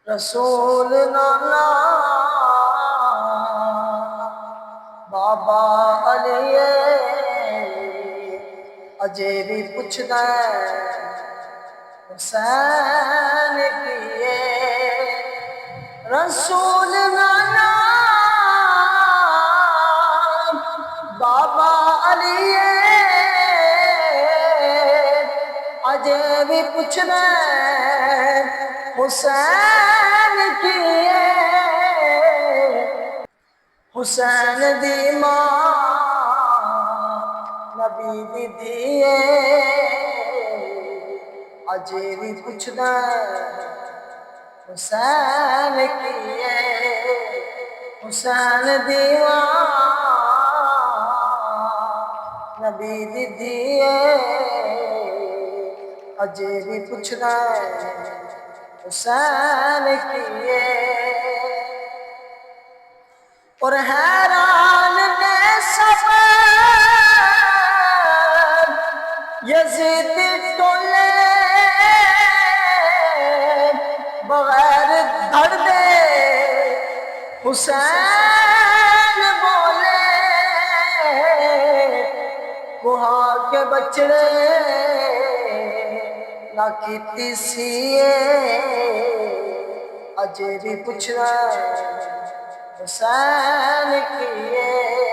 رسول نانا بابا علی اجے بھی پوچھدا حسین کیے رسول نانا بابا علی اجے بھی پوچھدا حسین کیے حسین دی ماں نبی دی دھیے اجے بھی پوچھدا حسین کیے حسین دی ماں نبی دی دھیے اجے بھی پوچھدا حسین کیے اور حیران نے سب یزید ٹولے بغیر دھڑ دے حسین بولے کوہا کے بچڑے نہ کیتی سیے اجے بھی پوچھنا حسین کیے